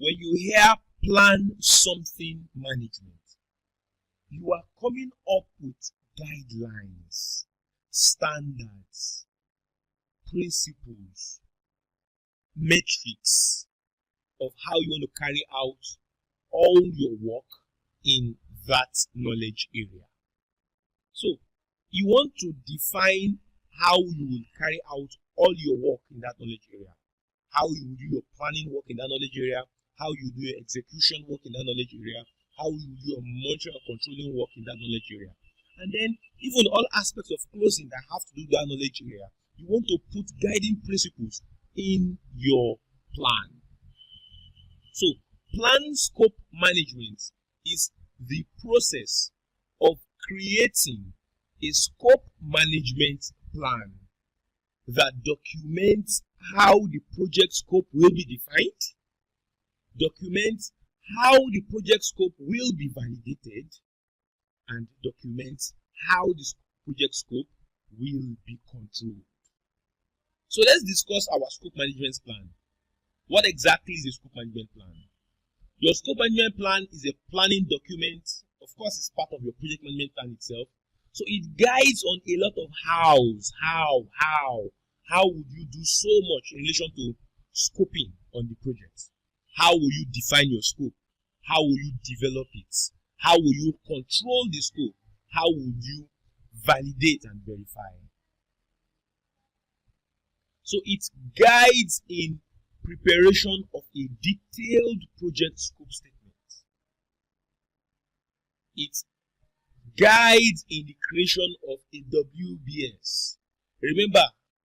when you hear plan something management, you are coming up with guidelines, standards, principles, metrics of how you want to carry out all your work in that knowledge area. So, you want to define how you will carry out all your work in that knowledge area, how you will do your planning work in that knowledge area, how you do your execution work in that knowledge area, how you do your monitoring and controlling work in that knowledge area. And then, even all aspects of closing that have to do with that knowledge area, you want to put guiding principles in your plan. So, plan scope management is the process of creating a scope management plan that documents how the project scope will be defined, documents how the project scope will be validated, and documents how this project scope will be controlled. So let's discuss our scope management plan. What exactly is a scope management plan? Your scope management plan is a planning document. Of course, it's part of your project management plan itself. So it guides on a lot of hows. How would you do so much in relation to scoping on the project? How will you define your scope? How will you develop it? How will you control the scope? How will you validate and verify? So it guides in preparation of a detailed project scope statement. It guides in the creation of a WBS. Remember,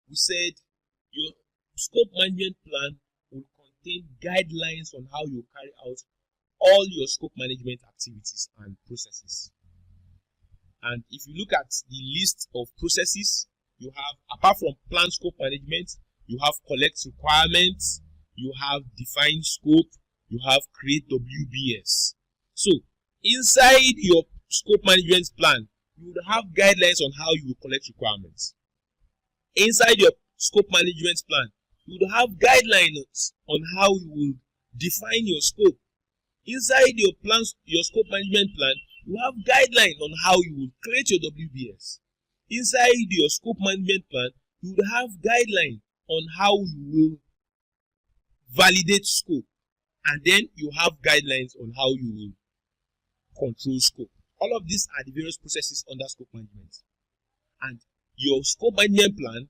we said your scope management plan will contain guidelines on how you carry out all your scope management activities and processes. And if you look at the list of processes, you have, apart from plan scope management, you have collect requirements, you have define scope, you have create WBS. So, inside your scope management plan, you would have guidelines on how you will collect requirements. Inside your scope management plan, you would have guidelines on how you will define your scope. Inside your plans, your scope management plan, you have guidelines on how you will create your WBS. Inside your scope management plan, you would have guidelines on how you will validate scope. And then you have guidelines on how you will control scope. All of these are the various processes under scope management. And your scope management plan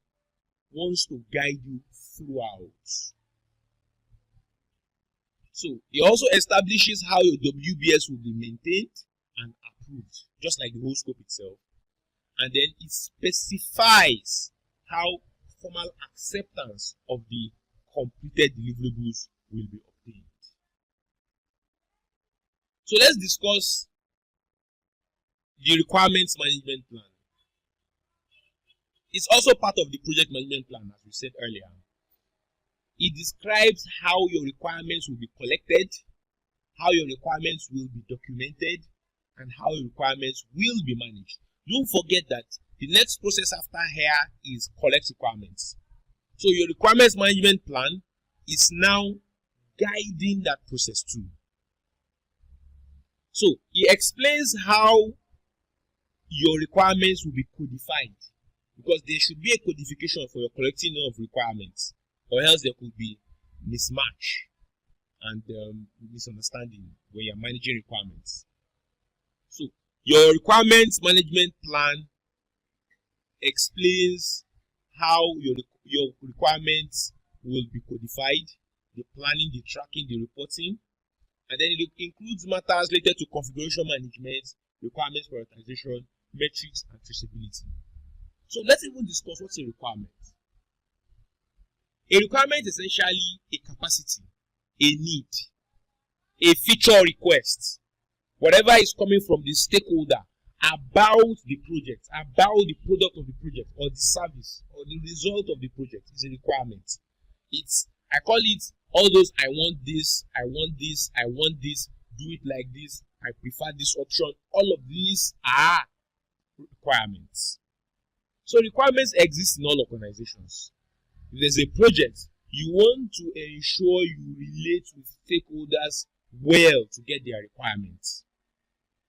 wants to guide you throughout. So, it also establishes how your WBS will be maintained and approved, just like the whole scope itself. And then it specifies how formal acceptance of the completed deliverables will be obtained. So let's discuss the requirements management plan. It's also part of the project management plan, as we said earlier. It describes how your requirements will be collected, how your requirements will be documented, and how your requirements will be managed. Don't forget that the next process after here is collect requirements. So your requirements management plan is now guiding that process too. So it explains how your requirements will be codified, because there should be a codification for your collecting of requirements, or else there could be mismatch and misunderstanding when you're managing requirements. So your requirements management plan explains how your requirements will be codified, the planning, the tracking, the reporting, and then it includes matters related to configuration management, requirements prioritization, metrics, and traceability. So let's even discuss what's a requirement. A requirement is essentially a capacity, a need, a feature request, whatever is coming from the stakeholder about the project, about the product of the project, or the service, or the result of the project is a requirement. I call it all those I want this, I want this, I want this, do it like this, I prefer this option. All of these are requirements. So requirements exist in all organizations. If there's a project, you want to ensure you relate with stakeholders well to get their requirements.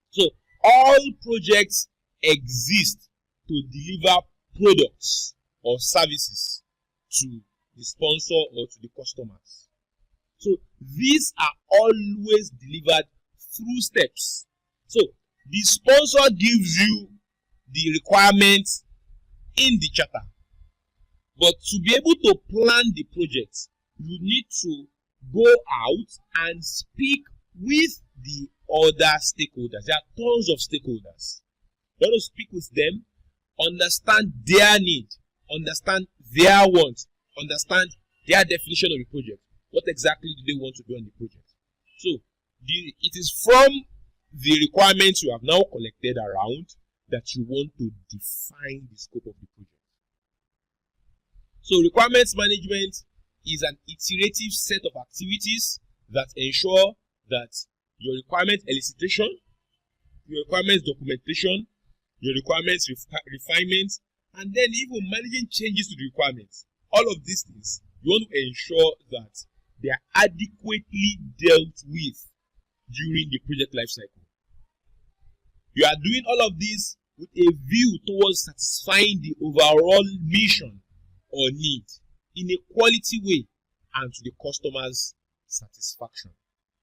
So all projects exist to deliver products or services to the sponsor or to the customers. So these are always delivered through steps. So the sponsor gives you the requirements in the charter. But to be able to plan the project, you need to go out and speak with the other stakeholders. There are tons of stakeholders. You want to speak with them, understand their need, understand their wants, understand their definition of the project. What exactly do they want to do on the project? So it is from the requirements you have now collected around that you want to define the scope of the project. So requirements management is an iterative set of activities that ensure that your requirement elicitation, your requirements documentation, your requirements refinement, and then even managing changes to the requirements. All of these things, you want to ensure that they are adequately dealt with during the project lifecycle. You are doing all of this with a view towards satisfying the overall mission or need in a quality way and to the customer's satisfaction.